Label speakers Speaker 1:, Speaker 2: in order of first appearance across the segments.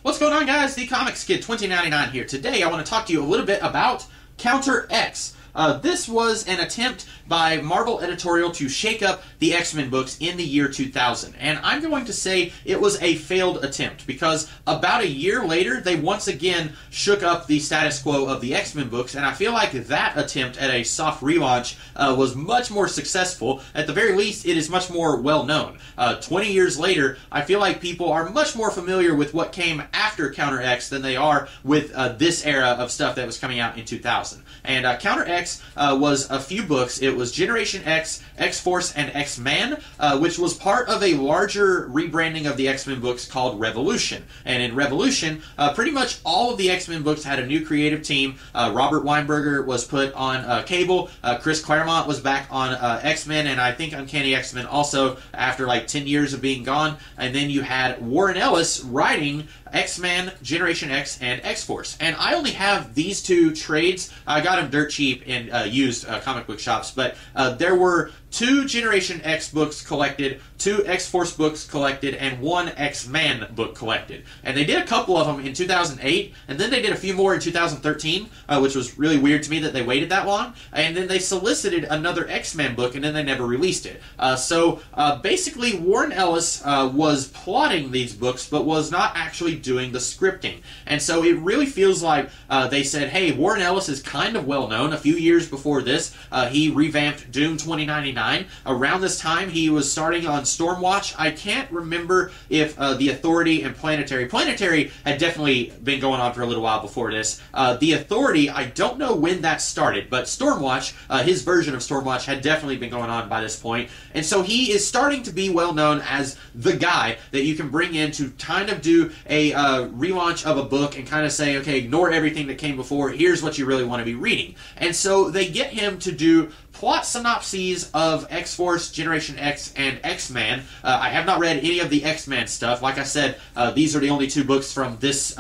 Speaker 1: What's going on, guys? The Comics Kid 2099 here. Today I want to talk to you a little bit about Counter X. This was an attempt by Marvel Editorial to shake up the X-Men books in the year 2000. And I'm going to say it was a failed attempt because about a year later, they once again shook up the status quo of the X-Men books. And I feel like that attempt at a soft relaunch was much more successful. At the very least, it is much more well-known. 20 years later, I feel like people are much more familiar with what came after Counter X than they are with this era of stuff that was coming out in 2000. And Counter X was a few books. It was Generation X, XForce, and X-Man, which was part of a larger rebranding of the X-Men books called Revolution. And in Revolution, pretty much all of the X-Men books had a new creative team. Robert Weinberger was put on Cable. Chris Claremont was back on X-Men, and I think Uncanny X-Men also after like 10 years of being gone. And then you had Warren Ellis writing X-Men, Generation X, and X-Force. And I only have these two trades. I got them dirt cheap in used comic book shops, but there were 2 Generation X books collected, 2 X-Force books collected, and 1 X-Man book collected. And they did a couple of them in 2008, and then they did a few more in 2013, which was really weird to me that they waited that long. And then they solicited another X-Men book, and then they never released it. So basically, Warren Ellis was plotting these books, but was not actually doing the scripting. And so it really feels like they said, hey, Warren Ellis is kind of well known. A few years before this, he revamped Doom 2099. Around this time, he was starting on Stormwatch. I can't remember if The Authority and Planetary had definitely been going on for a little while before this. The Authority, I don't know when that started, but Stormwatch, his version of Stormwatch, had definitely been going on by this point. And so he is starting to be well known as the guy that you can bring in to kind of do a relaunch of a book and kind of say, okay, ignore everything that came before. Here's what you really want to be reading. And so they get him to do plot synopses of X-Force, Generation X, and X-Man. I have not read any of the X-Man stuff. Like I said, these are the only 2 books from this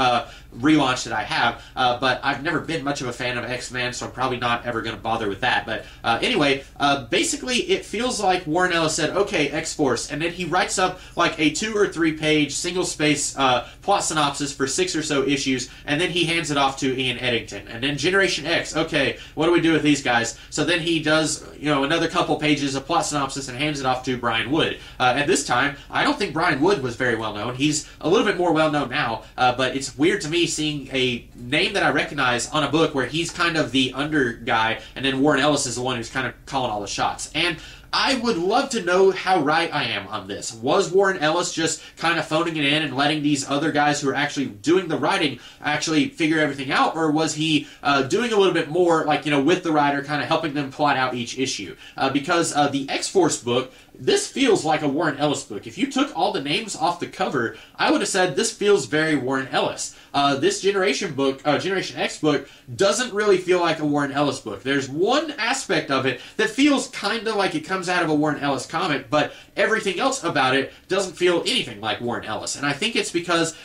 Speaker 1: relaunch that I have, but I've never been much of a fan of X-Men, so I'm probably not ever going to bother with that. But anyway, basically it feels like Warren Ellis said, okay, X-Force, and then he writes up like a 2 or 3 page single-space plot synopsis for 6 or so issues, and then he hands it off to Ian Eddington. And then Generation X, okay, what do we do with these guys? So then he does, another couple pages of plot synopsis and hands it off to Brian Wood. At this time, I don't think Brian Wood was very well known. He's a little bit more well known now, but it's weird to me seeing a name that I recognize on a book where he's kind of the under guy, and then Warren Ellis is the one who's kind of calling all the shots. And I would love to know how right I am on this. Was Warren Ellis just kind of phoning it in and letting these other guys who are actually doing the writing actually figure everything out, or was he doing a little bit more, like, with the writer, kind of helping them plot out each issue? Because the X-Force book, this feels like a Warren Ellis book. If you took all the names off the cover, I would have said this feels very Warren Ellis. This Generation X book doesn't really feel like a Warren Ellis book. There's one aspect of it that feels kind of like it comes out of a Warren Ellis comic, but everything else about it doesn't feel anything like Warren Ellis. And I think it's because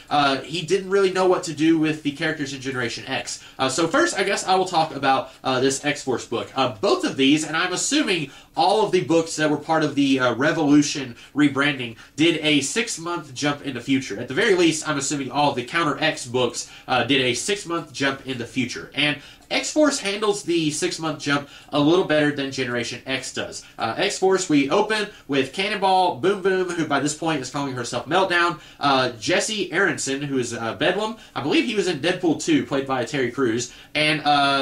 Speaker 1: he didn't really know what to do with the characters in Generation X. So first, I guess I will talk about this X-Force book. Both of these, and I'm assuming all of the books that were part of the Revolution rebranding, did a 6-month jump in the future. At the very least, I'm assuming all of the Counter X books did a 6-month jump in the future. And X-Force handles the 6-month jump a little better than Generation X does. X-Force, we open with Cannonball Boom Boom, who by this point is calling herself Meltdown. Jesse Aronson, who is Bedlam. I believe he was in Deadpool 2, played by Terry Crews. And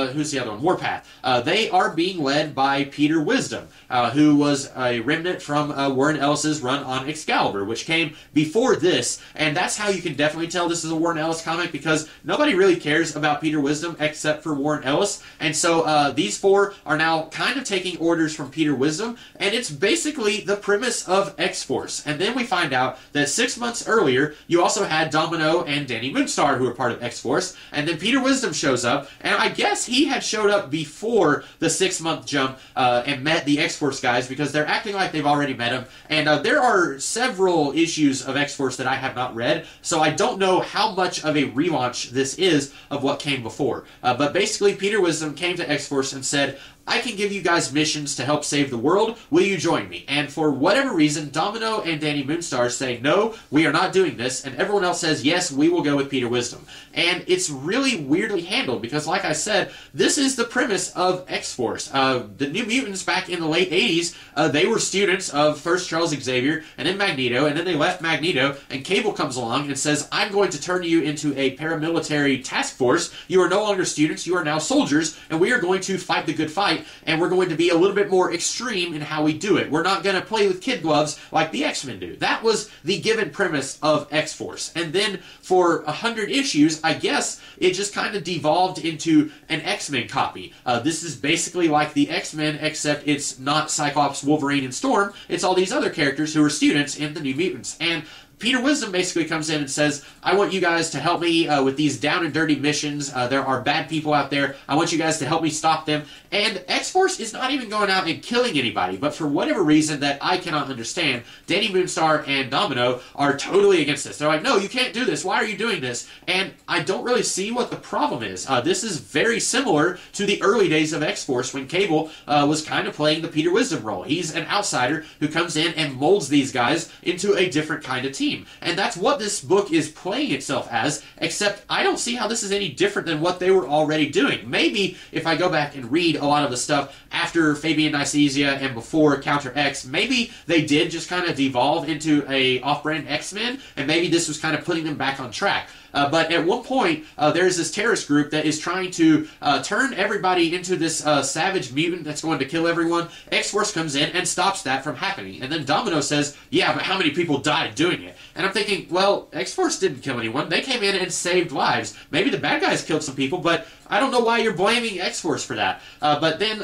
Speaker 1: who's the other one? Warpath. They are being led by Peter Wisdom, who was a remnant from Warren Ellis's run on Excalibur, which came before this. And that's how you can definitely tell this is a Warren Ellis comic, because nobody really cares about Peter Wisdom except for Warren Ellis. And so these 4 are now kind of taking orders from Peter Wisdom, and it's basically the premise of X-Force. And then we find out that 6 months earlier, you also had Domino and Danny Moonstar, who are part of X-Force, and then Peter Wisdom shows up, and I guess he had showed up before the 6-month jump and met the X-Force guys, because they're acting like they've already met him. And there are several issues of X-Force that I have not read, so I don't know how much of a relaunch this is of what came before. But basically, Peter Wisdom came to X-Force and said, I can give you guys missions to help save the world. Will you join me? And for whatever reason, Domino and Danny Moonstar say, no, we are not doing this. And everyone else says, yes, we will go with Peter Wisdom. And it's really weirdly handled because, like I said, this is the premise of X-Force. The New Mutants back in the late 80s, they were students of first Charles Xavier and then Magneto, and then they left Magneto, and Cable comes along and says, I'm going to turn you into a paramilitary task force. You are no longer students, you are now soldiers, and we are going to fight the good fight, and we're going to be a little bit more extreme in how we do it. We're not going to play with kid gloves like the X-Men do. That was the given premise of X-Force. And then for 100 issues, I guess it just kind of devolved into an X-Men copy. This is basically like the X-Men, except it's not Cyclops, Wolverine, and Storm. It's all these other characters who are students in the New Mutants. And Peter Wisdom basically comes in and says, I want you guys to help me with these down and dirty missions. There are bad people out there. I want you guys to help me stop them. And X-Force is not even going out and killing anybody, but for whatever reason that I cannot understand, Danny Moonstar and Domino are totally against this. They're like, no, you can't do this. Why are you doing this? And I don't really see what the problem is. This is very similar to the early days of X-Force when Cable was kind of playing the Peter Wisdom role. He's an outsider who comes in and molds these guys into a different kind of team. And that's what this book is playing itself as, except I don't see how this is any different than what they were already doing. Maybe if I go back and read a lot of the stuff after Fabian Nicesia and before Counter X, maybe they did just kind of devolve into a off-brand X-Men, and maybe this was kind of putting them back on track. But at one point, there's this terrorist group that is trying to turn everybody into this savage mutant that's going to kill everyone. X-Force comes in and stops that from happening. And then Domino says, yeah, but how many people died doing it? And I'm thinking, well, X-Force didn't kill anyone. They came in and saved lives. Maybe the bad guys killed some people, but I don't know why you're blaming X-Force for that. But then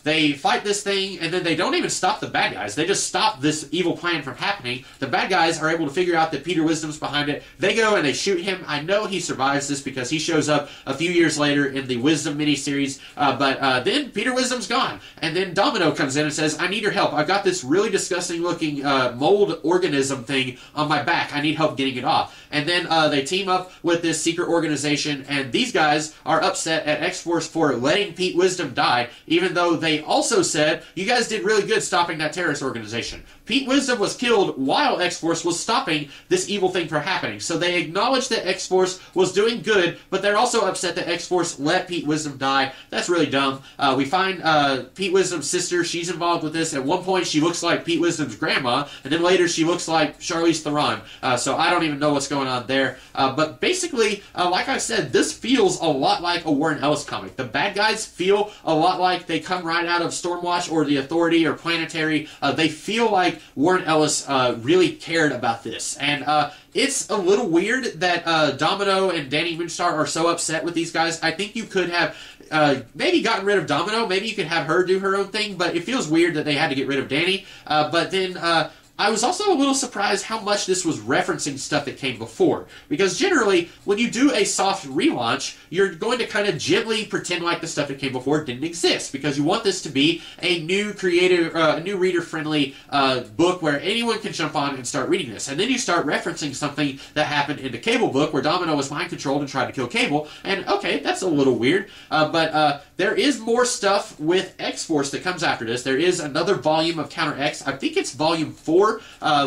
Speaker 1: they fight this thing, and then they don't even stop the bad guys. They just stop this evil plan from happening. The bad guys are able to figure out that Peter Wisdom's behind it. They go and they shoot him. I know he survives this because he shows up a few years later in the Wisdom miniseries, but then Peter Wisdom's gone. And then Domino comes in and says, I need your help. I've got this really disgusting looking mold organism thing on my back. I need help getting it off. And then they team up with this secret organization, and these guys are upset at X-Force for letting Pete Wisdom die, even though they also said, you guys did really good stopping that terrorist organization. Pete Wisdom was killed while X-Force was stopping this evil thing from happening. So they acknowledge that X-Force was doing good, but they're also upset that X-Force let Pete Wisdom die. That's really dumb. We find Pete Wisdom's sister. She's involved with this. At one point, she looks like Pete Wisdom's grandma, and then later she looks like Charlize Theron. So I don't even know what's going on there. But basically, like I said, this feels a lot like a Warren Ellis comic. The bad guys feel a lot like they come right out of Stormwatch or The Authority or Planetary. They feel like Warren Ellis really cared about this. And it's a little weird that Domino and Danny Moonstar are so upset with these guys. I think you could have maybe gotten rid of Domino. Maybe you could have her do her own thing, but it feels weird that they had to get rid of Danny. But then I was also a little surprised how much this was referencing stuff that came before. Because generally, when you do a soft relaunch, you're going to kind of gently pretend like the stuff that came before didn't exist. Because you want this to be a new creative, new reader-friendly book where anyone can jump on and start reading this. And then you start referencing something that happened in the Cable book where Domino was mind-controlled and tried to kill Cable. And okay, that's a little weird. But there is more stuff with X-Force that comes after this. There is another volume of Counter X. I think it's volume 4.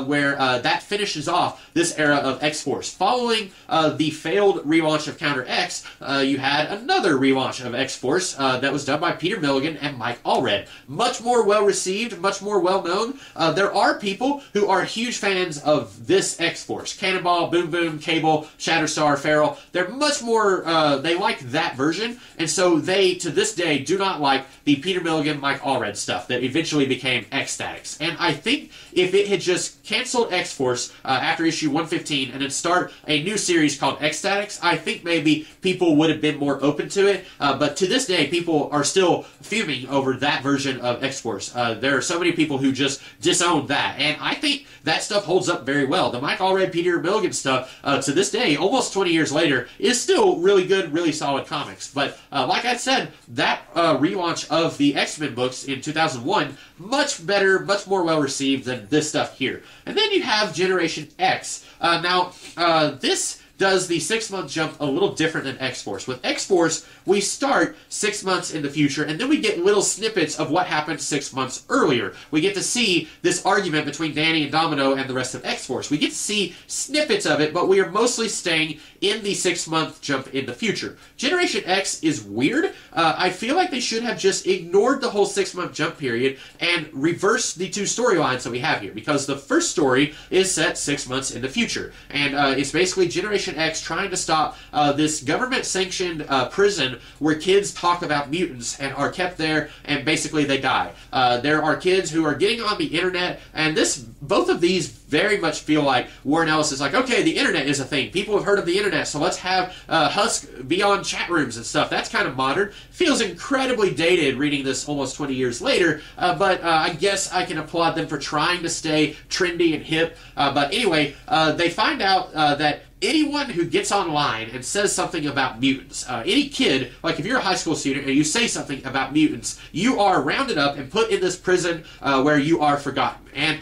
Speaker 1: Where that finishes off this era of X-Force. Following the failed relaunch of Counter X, you had another relaunch of X-Force that was done by Peter Milligan and Mike Allred. Much more well-received, much more well-known. There are people who are huge fans of this X-Force. Cannonball, Boom Boom, Cable, Shatterstar, Feral. They're much more, they like that version, and so they, to this day, do not like the Peter Milligan, Mike Allred stuff that eventually became X-Statix. And I think if it had just canceled X-Force after issue 115 and then start a new series called X-Statix, I think maybe people would have been more open to it. But to this day, people are still fuming over that version of X-Force. There are so many people who just disown that. And I think that stuff holds up very well. The Mike Allred, Peter Milligan stuff, to this day, almost 20 years later, is still really good, really solid comics. But like I said, that relaunch of the X-Men books in 2001, much better, much more well-received than this stuff here. And then you have Generation X. Now, this does the 6-month jump a little different than X-Force. With X-Force, we start 6 months in the future, and then we get little snippets of what happened 6 months earlier. We get to see this argument between Danny and Domino and the rest of X-Force. We get to see snippets of it, but we are mostly staying in the 6-month jump in the future. Generation X is weird. I feel like they should have just ignored the whole 6-month jump period and reversed the two storylines that we have here, because the first story is set 6 months in the future, and it's basically Generation X trying to stop this government-sanctioned prison where kids talk about mutants and are kept there, and basically they die. There are kids who are getting on the internet, and both of these very much feel like Warren Ellis is like, okay, the internet is a thing. People have heard of the internet, so let's have Husk be on chat rooms and stuff. That's kind of modern. Feels incredibly dated reading this almost 20 years later, but I guess I can applaud them for trying to stay trendy and hip. But anyway, they find out that anyone who gets online and says something about mutants, any kid, like if you're a high school student and you say something about mutants, you are rounded up and put in this prison where you are forgotten. And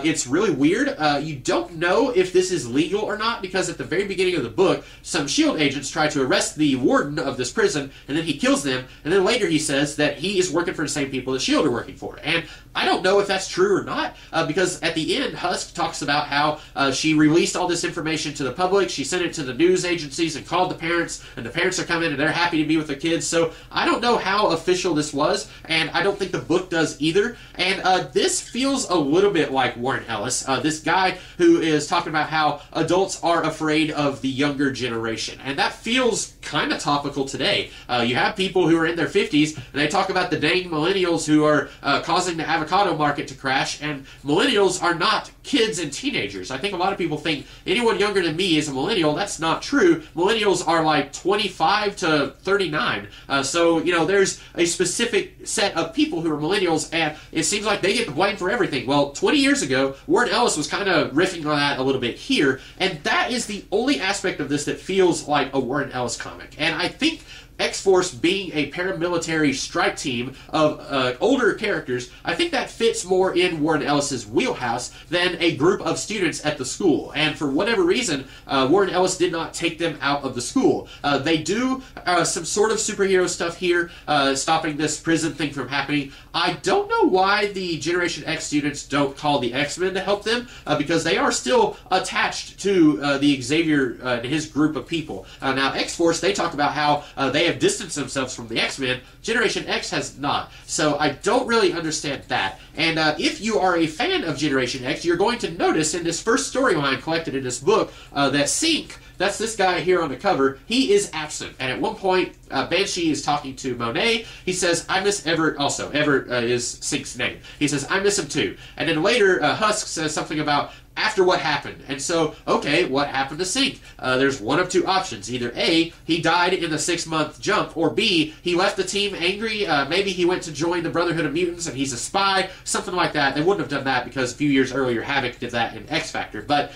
Speaker 1: it's really weird. You don't know if this is legal or not, because at the very beginning of the book, some S.H.I.E.L.D. agents try to arrest the warden of this prison, and then he kills them, and then later he says that he is working for the same people that S.H.I.E.L.D. are working for. And I don't know if that's true or not, because at the end, Husk talks about how she released all this information to the public, she sent it to the news agencies and called the parents, and the parents are coming and they're happy to be with their kids. So I don't know how official this was, and I don't think the book does either. And this feels a little bit like Warren Ellis, this guy who is talking about how adults are afraid of the younger generation. And that feels kind of topical today. You have people who are in their 50s, and they talk about the dang millennials who are causing the avocado market to crash, and millennials are not kids and teenagers. I think a lot of people think anyone younger than me is a millennial. That's not true. Millennials are like 25 to 39. So, you know, there's a specific set of people who are millennials, and it seems like they get the blame for everything. Well, 20 years ago, Warren Ellis was kind of riffing on that a little bit here, and that is the only aspect of this that feels like a Warren Ellis comic. And I think X-Force being a paramilitary strike team of older characters, I think that fits more in Warren Ellis's wheelhouse than a group of students at the school. And for whatever reason, Warren Ellis did not take them out of the school. They do some sort of superhero stuff here, stopping this prison thing from happening. I don't know why the Generation X students don't call the X-Men to help them, because they are still attached to the Xavier and his group of people. Now, X-Force, they talk about how they have distanced themselves from the X-Men. Generation X has not. So I don't really understand that. And if you are a fan of Generation X, you're going to notice in this first storyline collected in this book that Sync, that's this guy here on the cover, he is absent. And at one point, Banshee is talking to Monet. He says, I miss Everett also. Everett is Sync's name. He says, I miss him too. And then later, Husk says something about after what happened. And so, okay, what happened to Sync? There's one of two options. Either A, he died in the 6-month jump, or B, he left the team angry. Maybe he went to join the Brotherhood of Mutants and he's a spy, something like that. They wouldn't have done that because a few years earlier, Havoc did that in X Factor. But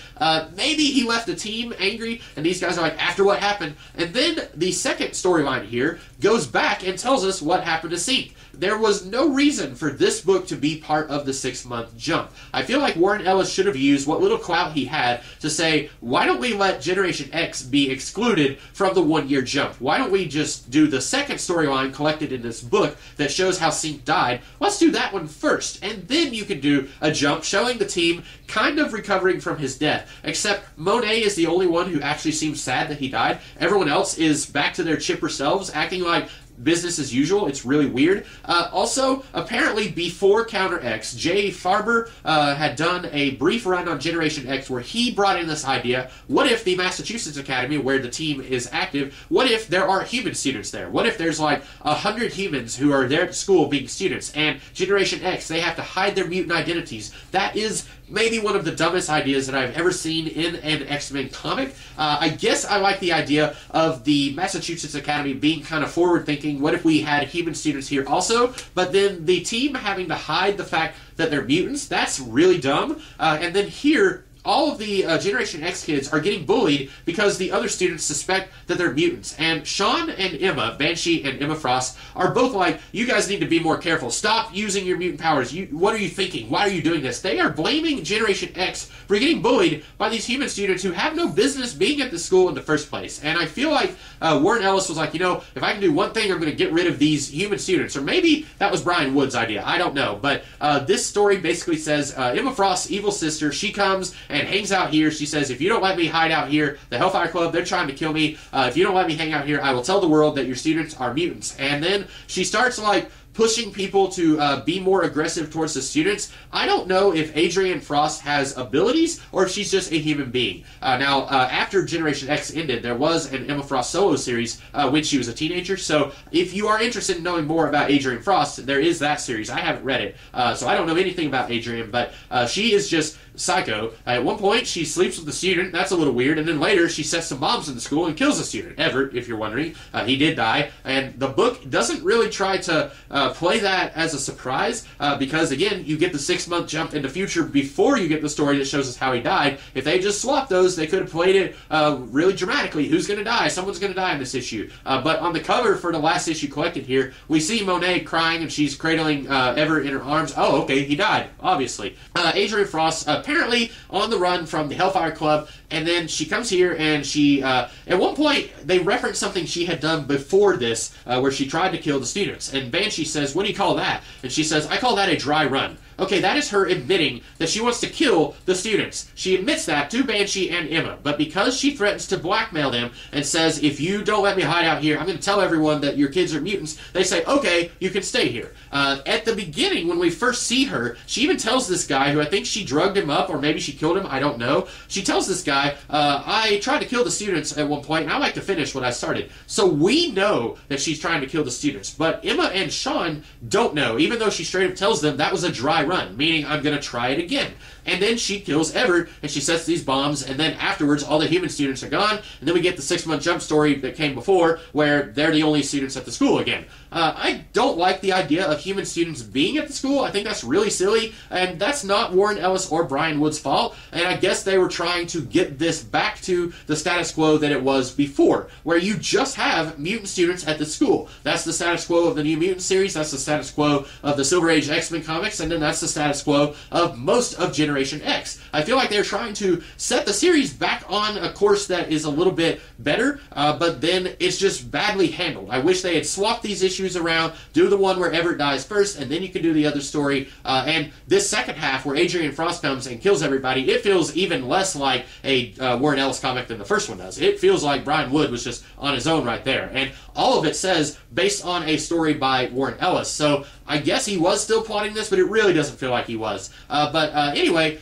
Speaker 1: maybe he left the team angry, and these guys are like, after what happened? And then the second storyline here goes back and tells us what happened to Sync. There was no reason for this book to be part of the 6-month jump. I feel like Warren Ellis should have used what little clout he had to say, why don't we let Generation X be excluded from the 1-year jump? Why don't we just do the second storyline collected in this book that shows how Sync died? Let's do that one first, and then you can do a jump showing the team kind of recovering from his death. Except Monet is the only one who actually seems sad that he died. Everyone else is back to their chipper selves, acting like business as usual. It's really weird. Also, apparently before Counter X, Jay Farber had done a brief run on Generation X where he brought in this idea, what if the Massachusetts Academy, where the team is active, what if there are human students there? What if there's like 100 humans who are there at school being students, and Generation X, they have to hide their mutant identities? That is maybe one of the dumbest ideas that I've ever seen in an X-Men comic. I guess I like the idea of the Massachusetts Academy being kind of forward-thinking. What if we had human students here also? But then the team having to hide the fact that they're mutants, that's really dumb. And then here, all of the Generation X kids are getting bullied because the other students suspect that they're mutants. And Sean and Emma, Banshee and Emma Frost, are both like, you guys need to be more careful. Stop using your mutant powers. What are you thinking? Why are you doing this? They are blaming Generation X for getting bullied by these human students who have no business being at the school in the first place. And I feel like Warren Ellis was like, you know, if I can do one thing, I'm going to get rid of these human students. Or maybe that was Brian Wood's idea. I don't know. But this story basically says Emma Frost's evil sister, she comes and hangs out here. She says, if you don't let me hide out here, the Hellfire Club, they're trying to kill me. If you don't let me hang out here, I will tell the world that your students are mutants. And then she starts like pushing people to be more aggressive towards the students. I don't know if Adrienne Frost has abilities or if she's just a human being. Now, after Generation X ended, there was an Emma Frost solo series when she was a teenager. So if you are interested in knowing more about Adrienne Frost, there is that series. I haven't read it, so I don't know anything about Adrienne, but she is just psycho. At one point, she sleeps with the student. That's a little weird. And then later, she sets some bombs in the school and kills a student. Everett, if you're wondering. He did die. And the book doesn't really try to play that as a surprise because, again, you get the 6-month jump in the future before you get the story that shows us how he died. If they just swapped those, they could have played it really dramatically. Who's going to die? Someone's going to die in this issue. But on the cover for the last issue collected here, we see Monet crying and she's cradling Everett in her arms. Oh, okay, he died, obviously. Adrienne Frost, apparently on the run from the Hellfire Club, and then she comes here and she, at one point, they reference something she had done before this, where she tried to kill the students. And Banshee says, what do you call that? And she says, I call that a dry run. Okay, that is her admitting that she wants to kill the students. She admits that to Banshee and Emma, but because she threatens to blackmail them and says, if you don't let me hide out here, I'm going to tell everyone that your kids are mutants, they say, okay, you can stay here. At the beginning, when we first see her, she even tells this guy, who I think she drugged him up, or maybe she killed him, I don't know. She tells this guy, I tried to kill the students at one point, and I like to finish what I started. So we know that she's trying to kill the students, but Emma and Sean don't know, even though she straight up tells them that was a dry run, meaning I'm going to try it again. And then she kills Everett, and she sets these bombs, and then afterwards, all the human students are gone, and then we get the 6-month jump story that came before, where they're the only students at the school again. I don't like the idea of human students being at the school. I think that's really silly, and that's not Warren Ellis or Brian Wood's fault, and I guess they were trying to get this back to the status quo that it was before, where you just have mutant students at the school. That's the status quo of the New Mutant series, that's the status quo of the Silver Age X-Men comics, and then that's the status quo of most of Generation X. I feel like they're trying to set the series back on a course that is a little bit better, but then it's just badly handled. I wish they had swapped these issues around, do the one where Everett dies first, and then you can do the other story. And this second half, where Adrienne Frost comes and kills everybody, it feels even less like a Warren Ellis comic than the first one does. It feels like Brian Wood was just on his own right there. And all of it says, based on a story by Warren Ellis. So I guess he was still plotting this, but it really doesn't feel like he was. Anyway,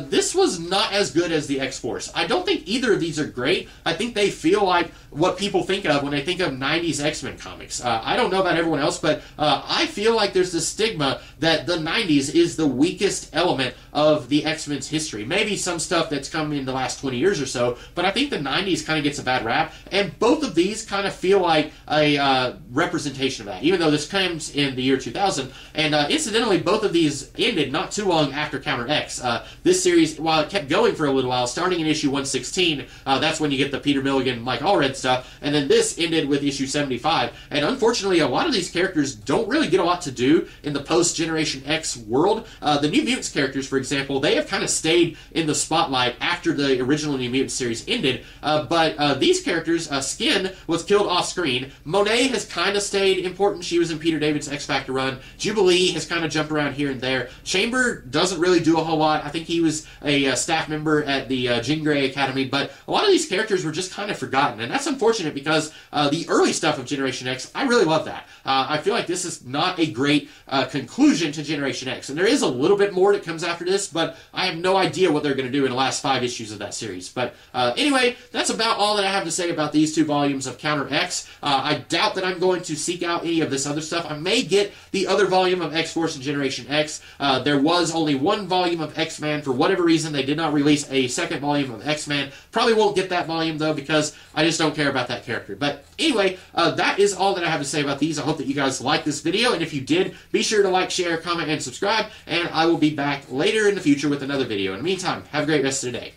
Speaker 1: this was not as good as the X-Force. I don't think either of these are great. I think they feel like what people think of when they think of 90s X-Men comics. I don't know about everyone else, but I feel like there's this stigma that the 90s is the weakest element of the X-Men's history. Maybe some stuff that's come in the last 20 years or so, but I think the 90s kind of gets a bad rap, and both of these kind of feel like a representation of that, even though this comes in the year 2000. And incidentally, both of these ended not too long after Counter X. This series, while it kept going for a little while, starting in issue 116, that's when you get the Peter Milligan, Mike Allred stuff, and then this ended with issue 75. And unfortunately, a lot of these characters don't really get a lot to do in the post-Generation X world. The New Mutants characters, for example, they have kind of stayed in the spotlight after the original New Mutants series ended, but these characters, Skin was killed off-screen. Monet has kind of stayed important. She was in Peter David's X-Factor run. Jubilee has kind of jumped around here and there. Chamber doesn't really do a whole lot. I think he was a staff member at the Jean Grey Academy, but a lot of these characters were just kind of forgotten, and that's unfortunate because the early stuff of Generation X, I really love that. I feel like this is not a great conclusion to Generation X, and there is a little bit more that comes after this, but I have no idea what they're going to do in the last 5 issues of that series. But anyway, that's about all that I have to say about these 2 volumes of Counter X. I doubt that I'm going to seek out any of this other stuff. I may get the other volume of X-Force and Generation X. There was only 1 volume of X-Men. For whatever reason, they did not release a second volume of X-Men. Probably won't get that volume, though, because I just don't care about that character. But anyway, that is all that I have to say about these. I hope that you guys liked this video, and if you did, be sure to like, share, comment, and subscribe, and I will be back later in the future with another video. In the meantime, have a great rest of the day.